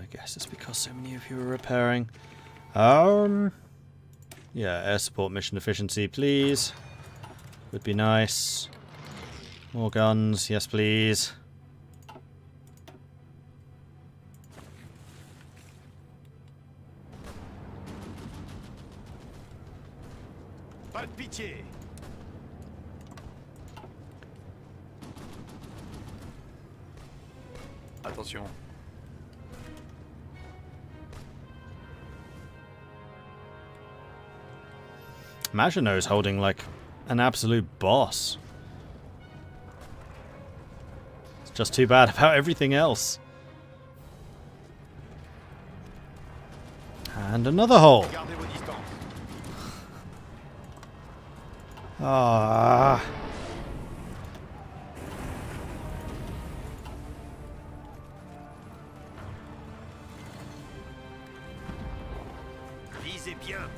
I guess it's because so many of you are repairing. Yeah, air support mission efficiency, please. Would be nice. More guns, yes please. Pas de pitié. Attention. Maginot's holding like an absolute boss. It's just too bad about everything else. And another hole. Gardez vos distances. Ah. Visez bien.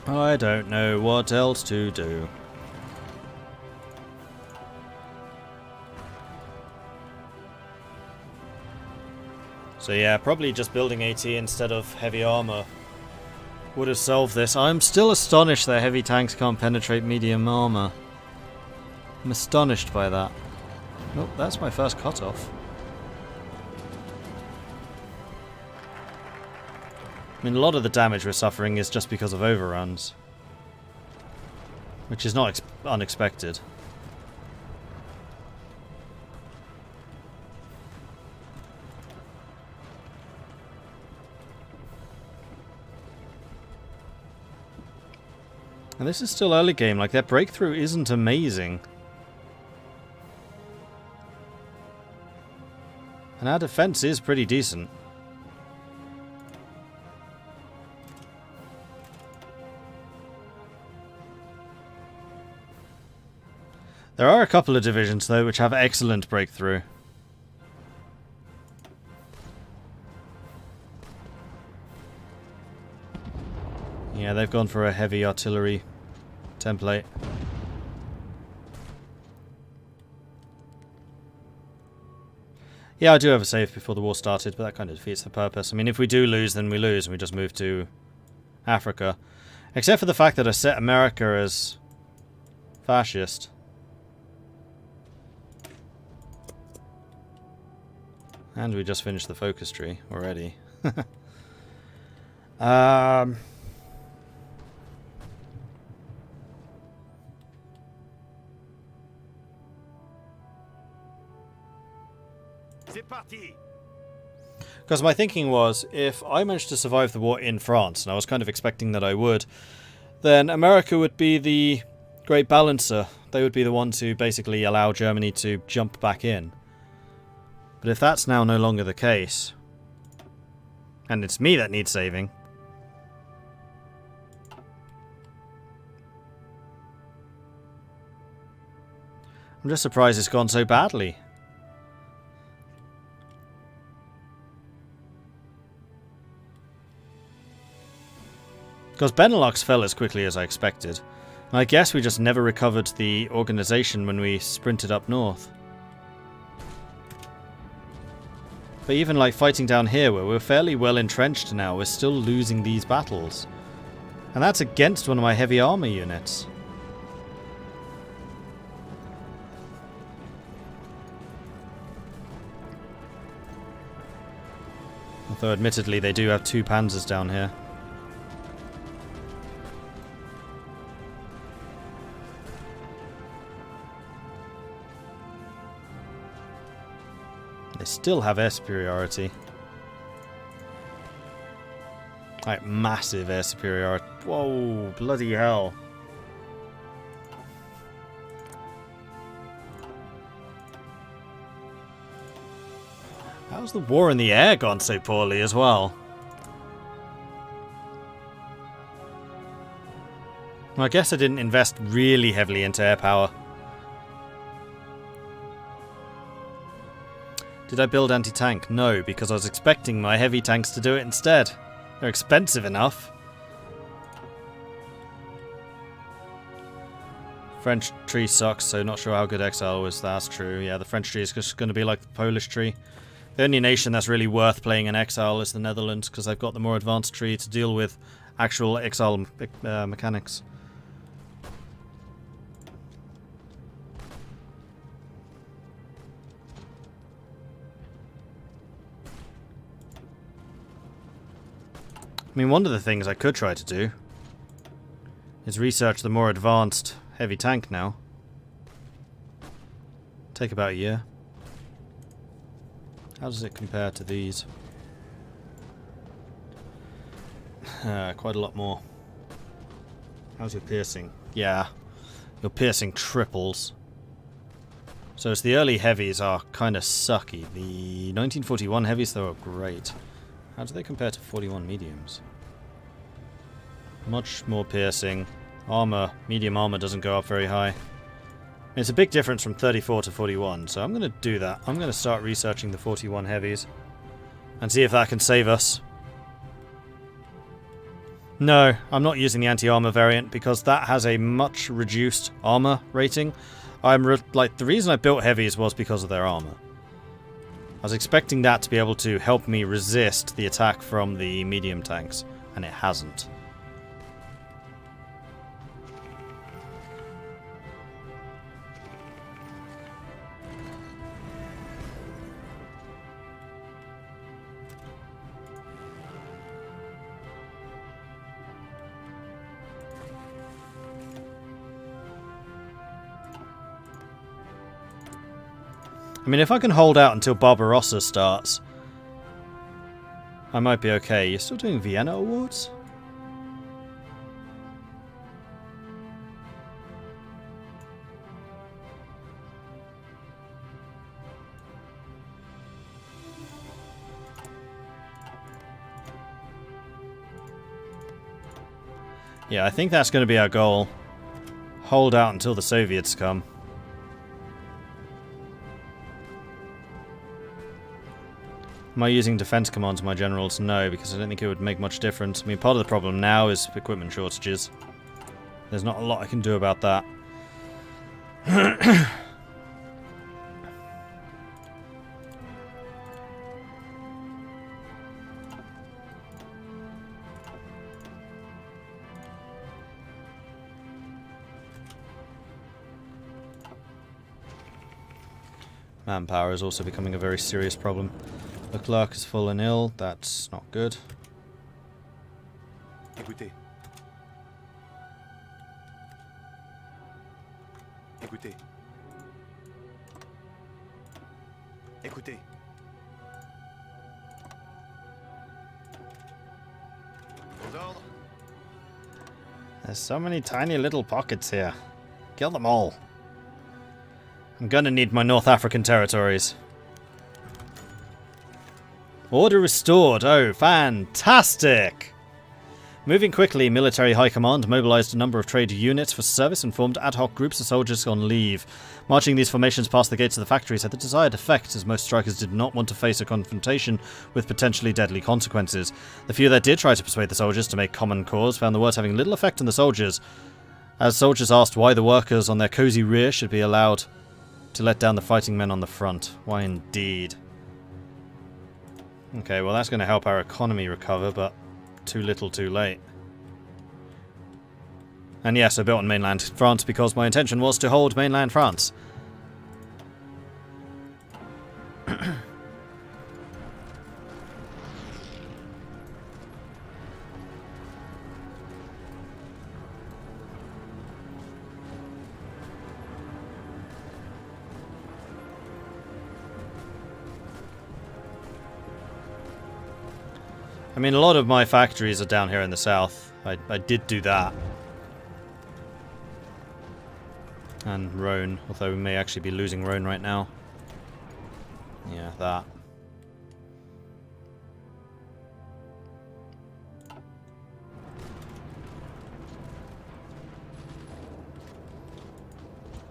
I don't know what else to do. So yeah, probably just building AT instead of heavy armor would have solved this. I'm still astonished that heavy tanks can't penetrate medium armor. I'm astonished by that. Oh, that's my first cutoff. I mean, a lot of the damage we're suffering is just because of overruns. Which is not unexpected. And this is still early game, like their breakthrough isn't amazing. And our defense is pretty decent. There are a couple of divisions, though, which have excellent breakthrough. Yeah, they've gone for a heavy artillery template. Yeah, I do have a save before the war started, but that kind of defeats the purpose. I mean, if we do lose, then we lose, and we just move to Africa. Except for the fact that I set America as fascist. And we just finished the focus tree already. C'est parti. Because my thinking was, if I managed to survive the war in France, and I was kind of expecting that I would, then America would be the great balancer. They would be the one to basically allow Germany to jump back in. But if that's now no longer the case, and it's me that needs saving, I'm just surprised it's gone so badly. Because Benelux fell as quickly as I expected. And I guess we just never recovered the organization when we sprinted up north. But even like fighting down here, where we're fairly well entrenched now, we're still losing these battles. And that's against one of my heavy armor units. Although admittedly they do have 2 panzers down here. They still have air superiority. Like, massive air superiority. Whoa, bloody hell. How's the war in the air gone so poorly as well? Well, I guess I didn't invest really heavily into air power. Did I build anti-tank? No, because I was expecting my heavy tanks to do it instead. They're expensive enough. French tree sucks, so not sure how good Exile was. That's true. Yeah, the French tree is just going to be like the Polish tree. The only nation that's really worth playing in Exile is the Netherlands, because they've got the more advanced tree to deal with actual Exile mechanics. I mean, one of the things I could try to do is research the more advanced heavy tank now. Take about a year. How does it compare to these? Quite a lot more. How's your piercing? Yeah, your piercing triples. So it's the early heavies are kind of sucky. The 1941 heavies, though, are great. How do they compare to 41 mediums? Much more piercing. Armor, medium armor doesn't go up very high. It's a big difference from 34 to 41, so I'm going to do that. I'm going to start researching the 41 heavies and see if that can save us. No, I'm not using the anti-armor variant because that has a much reduced armor rating. The reason I built heavies was because of their armor. I was expecting that to be able to help me resist the attack from the medium tanks, and it hasn't. I mean, if I can hold out until Barbarossa starts, I might be okay. You're still doing Vienna awards? Yeah, I think that's going to be our goal. Hold out until the Soviets come. Am I using defense commands on my generals? No, because I don't think it would make much difference. I mean, part of the problem now is equipment shortages. There's not a lot I can do about that. Manpower is also becoming a very serious problem. The clerk is fallen ill. That's not good. Écoutez. Écoutez. Écoutez. Aux ordres. There's so many tiny little pockets here. Kill them all. I'm gonna need my North African territories. Order restored. Oh, fantastic! Moving quickly, Military High Command mobilized a number of trade units for service and formed ad hoc groups of soldiers on leave. Marching these formations past the gates of the factories had the desired effect, as most strikers did not want to face a confrontation with potentially deadly consequences. The few that did try to persuade the soldiers to make common cause found the words having little effect on the soldiers, as soldiers asked why the workers on their cosy rear should be allowed to let down the fighting men on the front. Why indeed? Okay, well that's going to help our economy recover, but too little too late. And yes, I built on mainland France because my intention was to hold mainland France. I mean, a lot of my factories are down here in the south. I did do that. And Rhone, although we may actually be losing Rhone right now. Yeah, that.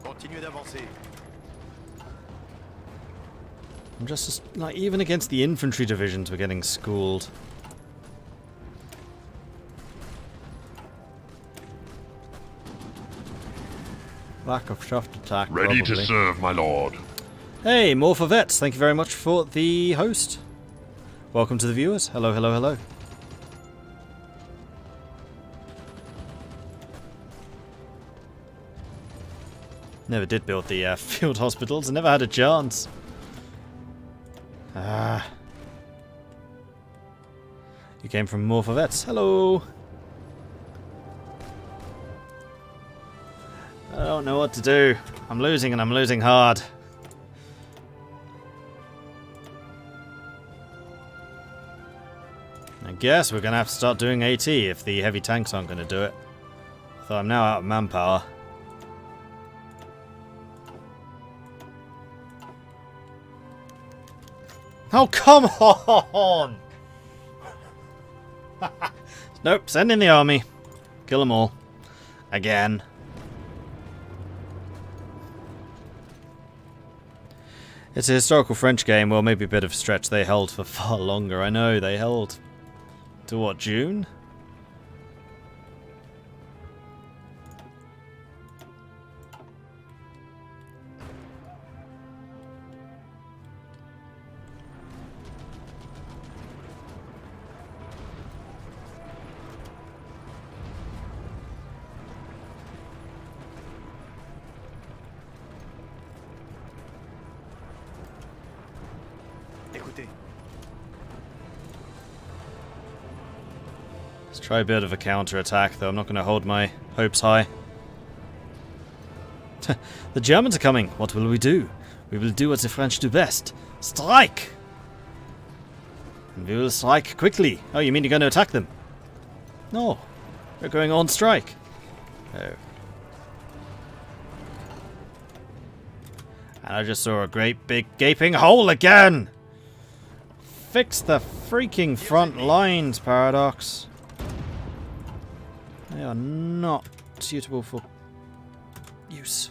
Continuez d'avancer. I'm just like, even against the infantry divisions we're getting schooled. Lack of shaft attack, Ready probably. to serve, my lord. Hey, more for vets. Thank you very much for the host. Welcome to the viewers. Hello, hello, hello. Never did build the field hospitals. I never had a chance. Ah. You came from more for vets. Hello. I don't know what to do. I'm losing and I'm losing hard. I guess we're going to have to start doing AT if the heavy tanks aren't going to do it. So I'm now out of manpower. Oh, come on! Nope, send in the army. Kill them all. Again. It's a historical French game. Well, maybe a bit of a stretch. They held for far longer. I know, they held to what, June? Écoutez. Let's try a bit of a counter-attack, though. I'm not going to hold my hopes high. The Germans are coming. What will we do? We will do what the French do best. Strike! And we will strike quickly. Oh, you mean you're going to attack them? No. We're going on strike. Oh. And I just saw a great big gaping hole again! Fix the freaking front lines, Paradox. They are not suitable for use.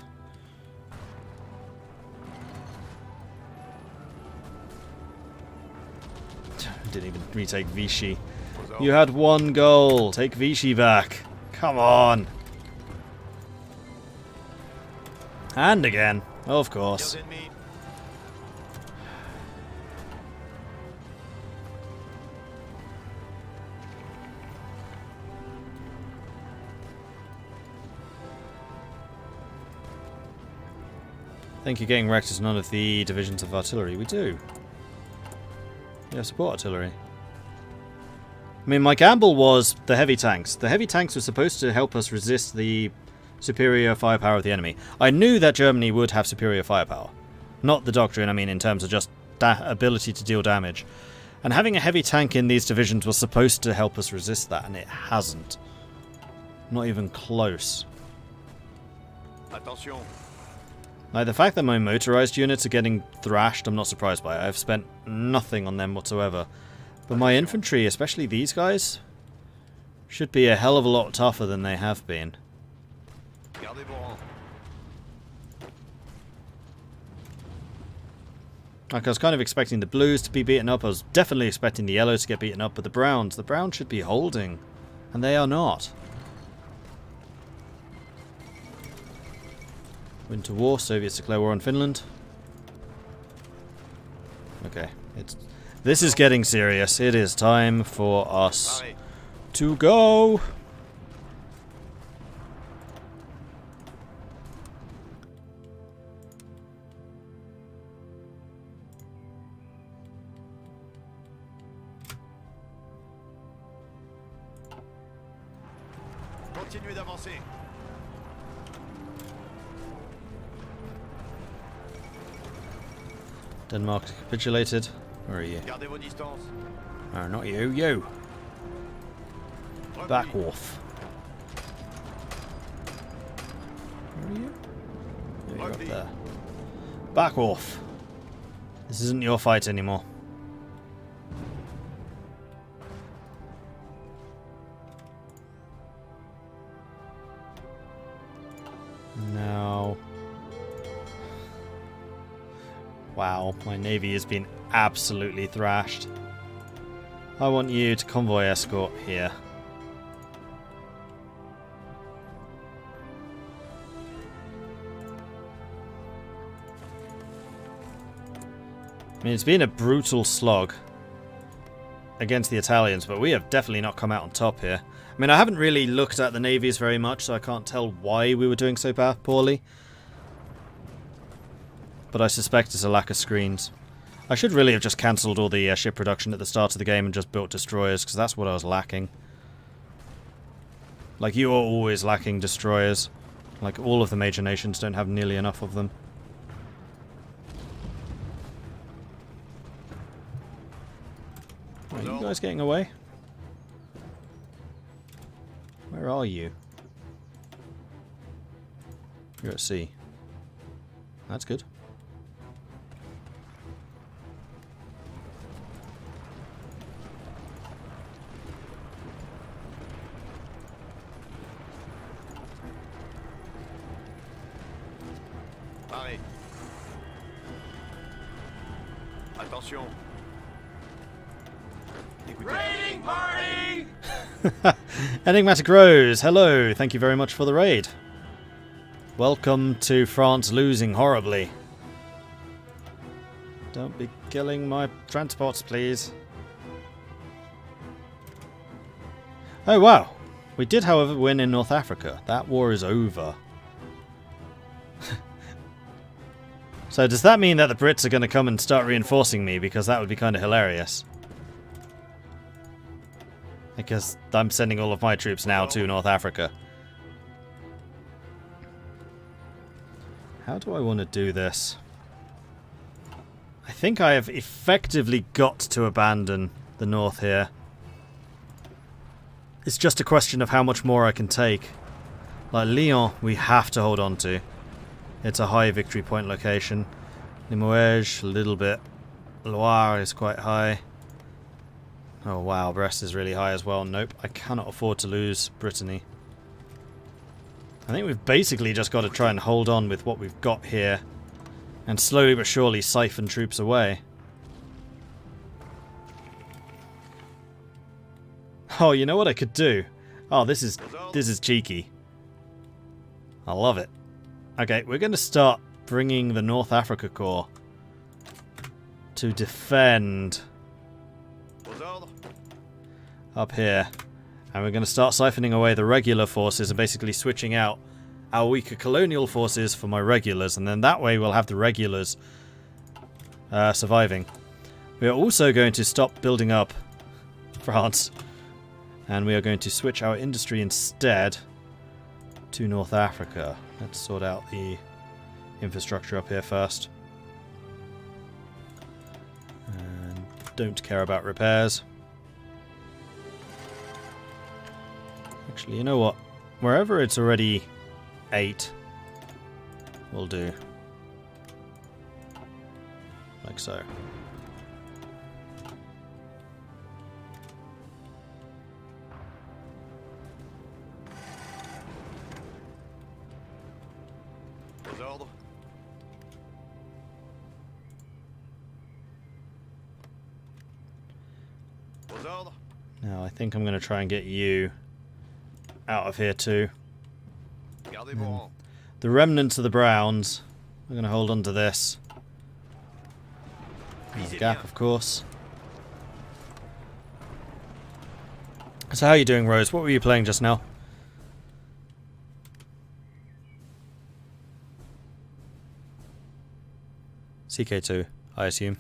Didn't even retake Vichy. You had one goal. Take Vichy back. Come on. And again. Of course. I think you're getting wrecked as none of the divisions of artillery. We do. Yeah, support artillery. I mean, my gamble was the heavy tanks. The heavy tanks were supposed to help us resist the superior firepower of the enemy. I knew that Germany would have superior firepower. Not the doctrine, I mean in terms of just ability to deal damage. And having a heavy tank in these divisions was supposed to help us resist that, and it hasn't. Not even close. Attention. Like, the fact that my motorized units are getting thrashed, I'm not surprised by it. I've spent nothing on them whatsoever. But my infantry, especially these guys, should be a hell of a lot tougher than they have been. Gardez vos rangs. Like, I was kind of expecting the blues to be beaten up. I was definitely expecting the yellows to get beaten up. But the browns should be holding. And they are not. Winter War, Soviets declare war on Finland. Okay, this is getting serious. It is time for us to go. Continuez d'avancer. Denmark capitulated. Where are you? Gardez vos distances. No, not you. You. Back off. Where are you? Yeah, you're up there. Back off. This isn't your fight anymore. No. Wow, my navy has been absolutely thrashed. I want you to convoy escort here. I mean, it's been a brutal slog against the Italians, but we have definitely not come out on top here. I mean, I haven't really looked at the navies very much, so I can't tell why we were doing so poorly. But I suspect it's a lack of screens. I should really have just cancelled all the ship production at the start of the game and just built destroyers, because that's what I was lacking. Like, you are always lacking destroyers. Like, all of the major nations don't have nearly enough of them. Are you guys getting away? Where are you? You're at sea. That's good. Arrêt. Attention. Raiding party! Enigmatic Rose, hello, thank you very much for the raid. Welcome to France losing horribly. Don't be killing my transports, please. Oh wow, we did however win in North Africa. That war is over. So does that mean that the Brits are going to come and start reinforcing me? Because that would be kind of hilarious. Because I'm sending all of my troops now to North Africa. How do I want to do this? I think I have effectively got to abandon the north here. It's just a question of how much more I can take. Like Lyon, we have to hold on to. It's a high victory point location. Limoges, a little bit. Loire is quite high. Oh wow, Brest is really high as well. Nope, I cannot afford to lose Brittany. I think we've basically just got to try and hold on with what we've got here. And slowly but surely siphon troops away. Oh, you know what I could do? Oh, this is cheeky. I love it. Okay, we're going to start bringing the North Africa Corps to defend up here. And we're going to start siphoning away the regular forces and basically switching out our weaker colonial forces for my regulars. And then that way we'll have the regulars surviving. We are also going to stop building up France. And we are going to switch our industry instead to North Africa. Let's sort out the infrastructure up here first. And don't care about repairs. Actually, you know what? Wherever it's already 8, will do. Like so. Now I think I'm going to try and get you out of here too. The remnants of the Browns, we're going to hold on to this. Gap, of course. So how are you doing, Rose? What were you playing just now? CK2, I assume.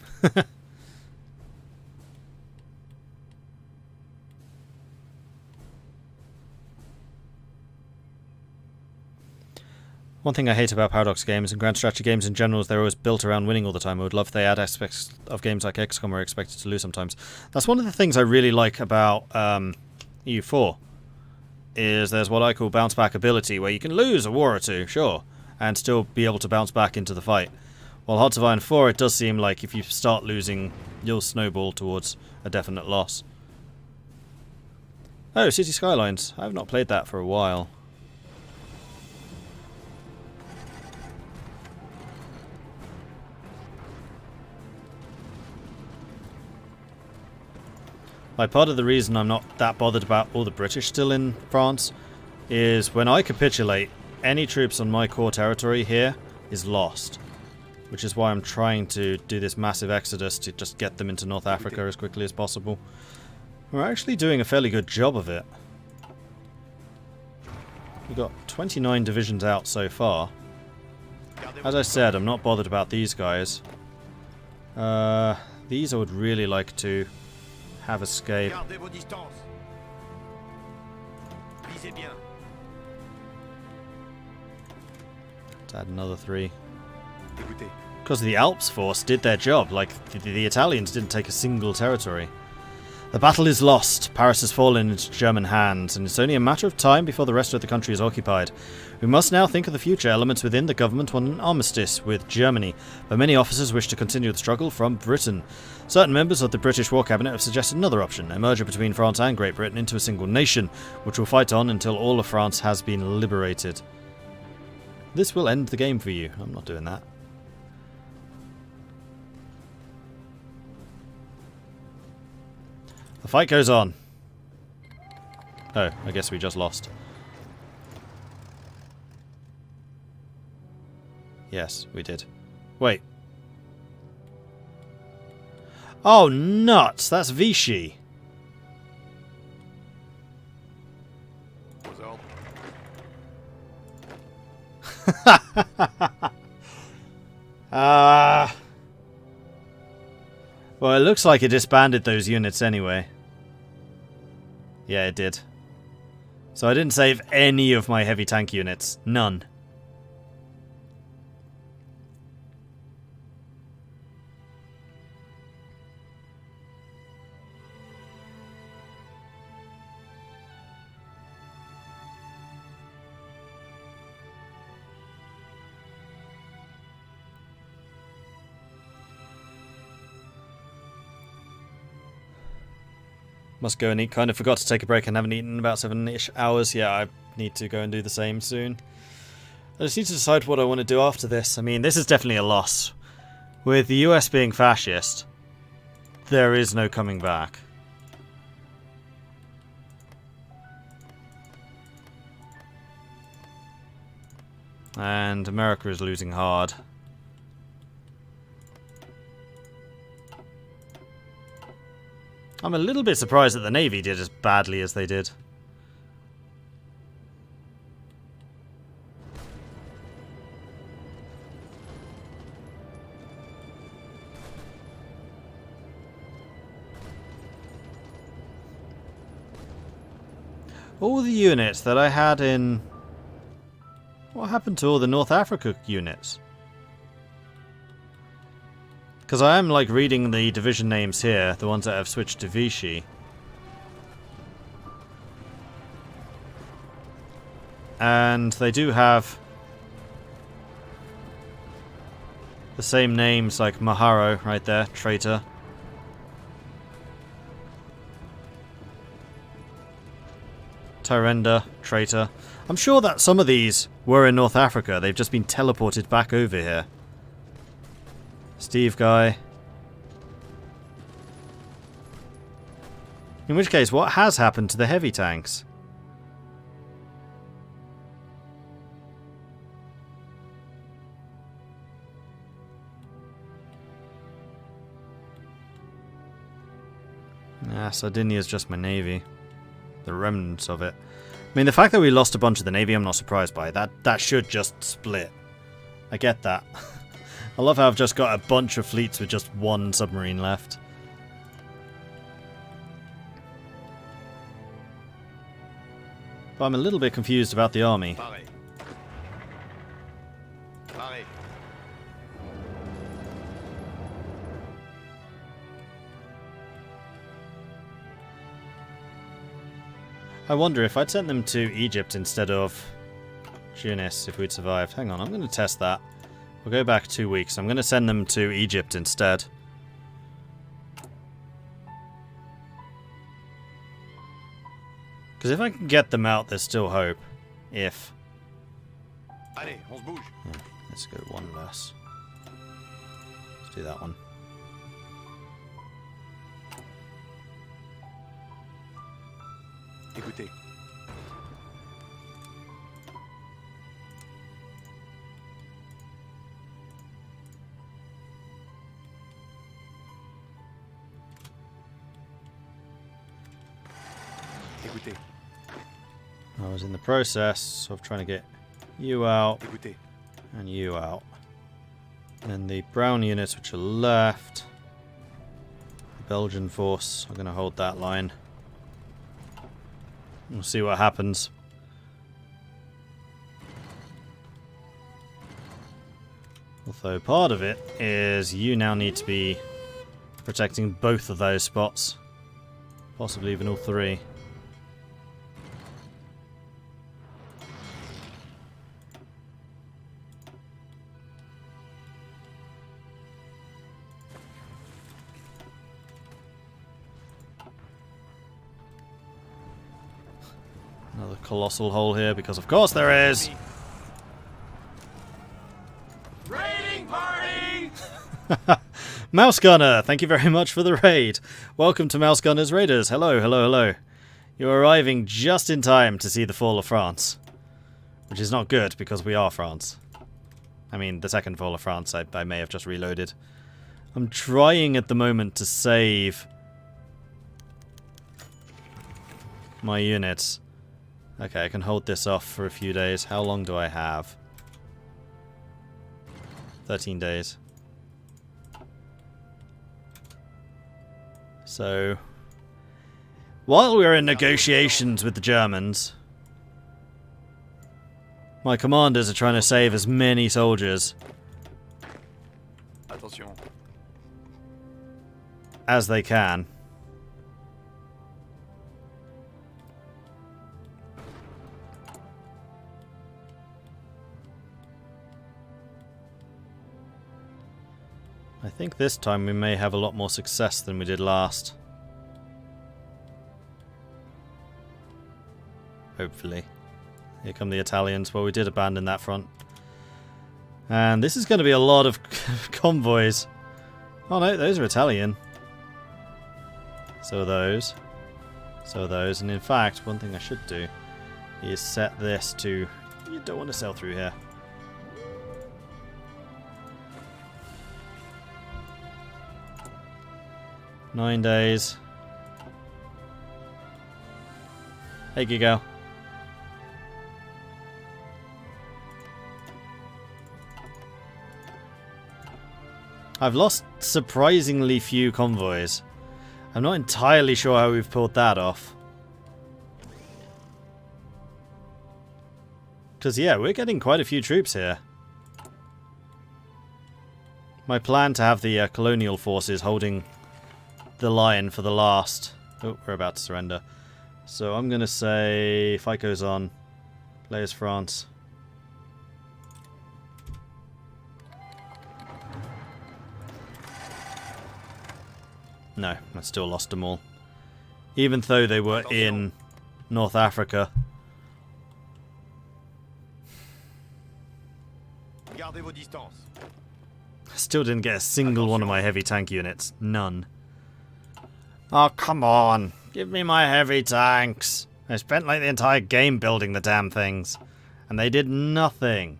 One thing I hate about Paradox games and grand strategy games in general is they're always built around winning all the time. I would love if they add aspects of games like XCOM where expected to lose sometimes. That's one of the things I really like about EU4, is there's what I call bounce back ability, where you can lose a war or two, sure, and still be able to bounce back into the fight. While Hearts of Iron 4, it does seem like if you start losing, you'll snowball towards a definite loss. Oh, City Skylines. I have not played that for a while. Like, part of the reason I'm not that bothered about all the British still in France is when I capitulate, any troops on my core territory here is lost. Which is why I'm trying to do this massive exodus to just get them into North Africa as quickly as possible. We're actually doing a fairly good job of it. We've got 29 divisions out so far. As I said, I'm not bothered about these guys. These I would really like to have escape. Let's add another 3. Because the Alps force did their job, like the Italians didn't take a single territory. The battle is lost. Paris has fallen into German hands, and it's only a matter of time before the rest of the country is occupied. We must now think of the future. Elements within the government want an armistice with Germany, but many officers wish to continue the struggle from Britain. Certain members of the British War Cabinet have suggested another option, a merger between France and Great Britain into a single nation, which will fight on until all of France has been liberated. This will end the game for you. I'm not doing that. The fight goes on. Oh, I guess we just lost. Yes, we did. Wait. Oh, nuts! That's Vichy. Well, it looks like it disbanded those units anyway. Yeah, it did. So I didn't save any of my heavy tank units. None. Must go and eat. Kind of forgot to take a break and haven't eaten in about 7-ish hours. Yeah, I need to go and do the same soon. I just need to decide what I want to do after this. I mean, this is definitely a loss. With the US being fascist, there is no coming back. And America is losing hard. I'm a little bit surprised that the Navy did as badly as they did. All the units that I had in... What happened to all the North Africa units? Because I am, like, reading the division names here, the ones that have switched to Vichy. And they do have the same names, like Maharo right there, traitor. Tyrenda, traitor. I'm sure that some of these were in North Africa, they've just been teleported back over here. Steve guy. In which case, what has happened to the heavy tanks? Ah, Sardinia's just my navy. The remnants of it. I mean, the fact that we lost a bunch of the navy, I'm not surprised by. That should just split. I get that. I love how I've just got a bunch of fleets with just one submarine left. But I'm a little bit confused about the army. I wonder if I'd sent them to Egypt instead of Tunis if we'd survived. Hang on, I'm going to test that. We'll go back 2 weeks. I'm going to send them to Egypt instead. Because if I can get them out, there's still hope. If. Allez, on se bouge. Yeah, let's go one less. Let's do that one. Écoutez. Écoutez. I was in the process of trying to get you out Écoutez. and you out. And the brown units which are left, the Belgian force, are going to hold that line. We'll see what happens. Although part of it is you now need to be protecting both of those spots. Possibly even all three. Another colossal hole here, because of course there is! Raiding party! Mouse Gunner, thank you very much for the raid. Welcome to Mouse Gunner's Raiders. Hello, hello, hello. You're arriving just in time to see the fall of France. Which is not good, because we are France. I mean, the second fall of France, I may have just reloaded. I'm trying at the moment to save my units. Okay, I can hold this off for a few days. How long do I have? 13 days. So, while we're in negotiations with the Germans, my commanders are trying to save as many soldiers Attention. as they can. I think this time we may have a lot more success than we did last. Hopefully. Here come the Italians. Well, we did abandon that front. And this is going to be a lot of convoys. Oh no, those are Italian. So are those. So are those. And in fact, one thing I should do is set this to... You don't want to sail through here. Nine days. Hey, Gigo. I've lost surprisingly few convoys. I'm not entirely sure how we've pulled that off. Because, yeah, we're getting quite a few troops here. My plan to have the colonial forces holding the line for the last... Oh, we're about to surrender. So I'm going to say fight goes on. Play as France. No, I still lost them all. Even though they were in North Africa. Gardez vos distances. I still didn't get a single one of my heavy tank units. None. Oh, come on. Give me my heavy tanks. I spent like the entire game building the damn things. And they did nothing.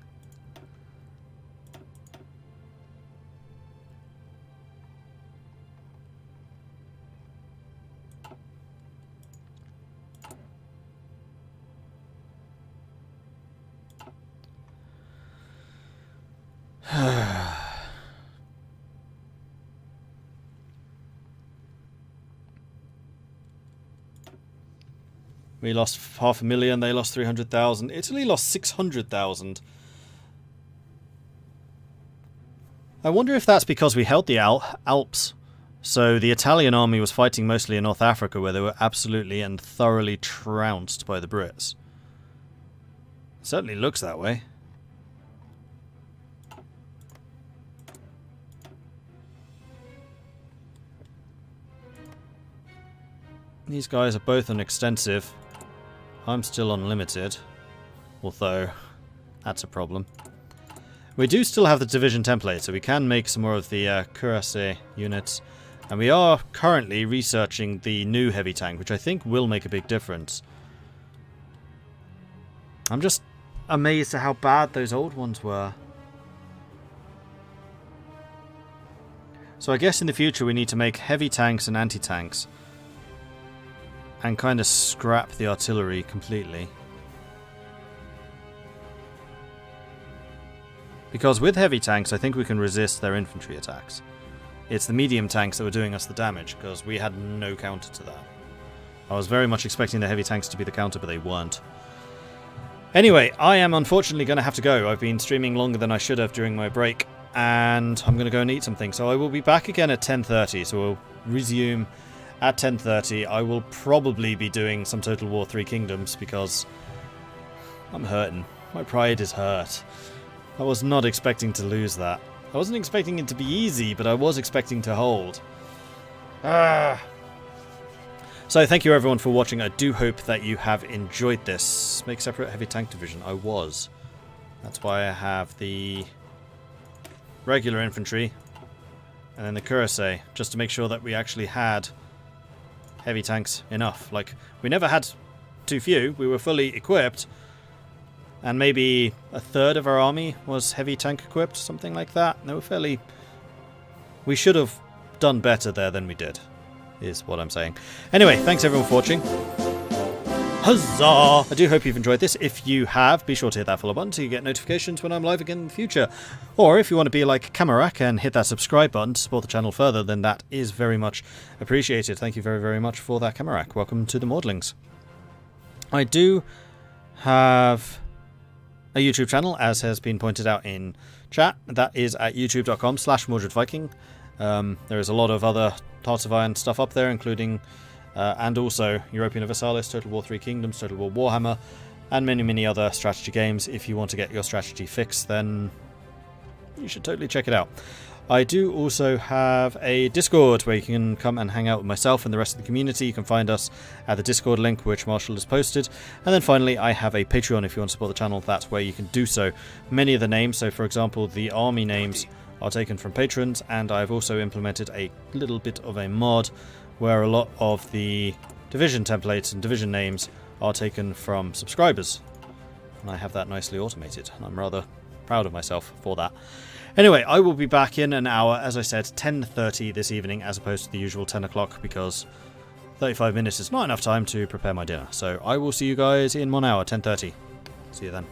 We lost 500,000, they lost 300,000. Italy lost 600,000. I wonder if that's because we held the Alps. So the Italian army was fighting mostly in North Africa, where they were absolutely and thoroughly trounced by the Brits. It certainly looks that way. These guys are both on extensive. I'm still on limited, although that's a problem. We do still have the division template, so we can make some more of the cuirassier units. And we are currently researching the new heavy tank, which I think will make a big difference. I'm just amazed at how bad those old ones were. So I guess in the future we need to make heavy tanks and anti-tanks. And kind of scrap the artillery completely. Because with heavy tanks, I think we can resist their infantry attacks. It's the medium tanks that were doing us the damage, because we had no counter to that. I was very much expecting the heavy tanks to be the counter, but they weren't. Anyway, I am unfortunately going to have to go. I've been streaming longer than I should have during my break, and I'm going to go and eat something. So I will be back again at 10:30, so we'll resume at 10:30. I will probably be doing some Total War 3 Kingdoms, because I'm hurting. My pride is hurt. I was not expecting to lose that. I wasn't expecting it to be easy, but I was expecting to hold. So thank you everyone for watching. I do hope that you have enjoyed this. Make separate heavy tank division. I was. That's why I have the regular infantry and then the cuirassier, just to make sure that we actually had heavy tanks enough. Like, we never had too few. We were fully equipped. And maybe a third of our army was heavy tank equipped, something like that. They were fairly... We should have done better there than we did, is what I'm saying. Anyway, thanks everyone for watching. Huzzah! I do hope you've enjoyed this. If you have, be sure to hit that follow button so you get notifications when I'm live again in the future. Or if you want to be like Camarak and hit that subscribe button to support the channel further, then that is very much appreciated. Thank you very, very much for that, Camarak. Welcome to the Mordlings. I do have a YouTube channel, as has been pointed out in chat. That is at youtube.com/MordredViking. There is a lot of other Hearts of Iron stuff up there, including and also Europa Universalis, Total War 3 Kingdoms, Total War Warhammer, and many, many other strategy games. If you want to get your strategy fixed, then you should totally check it out. I do also have a Discord where you can come and hang out with myself and the rest of the community. You can find us at the Discord link, which Marshall has posted. And then finally, I have a Patreon if you want to support the channel. That's where you can do so. Many of the names, so for example, the army names are taken from patrons, and I've also implemented a little bit of a mod where a lot of the division templates and division names are taken from subscribers. And I have that nicely automated, and I'm rather proud of myself for that. Anyway, I will be back in an hour, as I said, 10:30 this evening, as opposed to the usual 10 o'clock, because 35 minutes is not enough time to prepare my dinner. So I will see you guys in 1 hour, 10:30. See you then.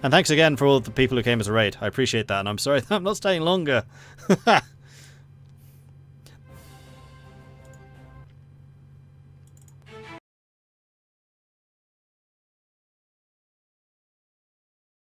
And thanks again for all the people who came as a raid. I appreciate that, and I'm sorry that I'm not staying longer.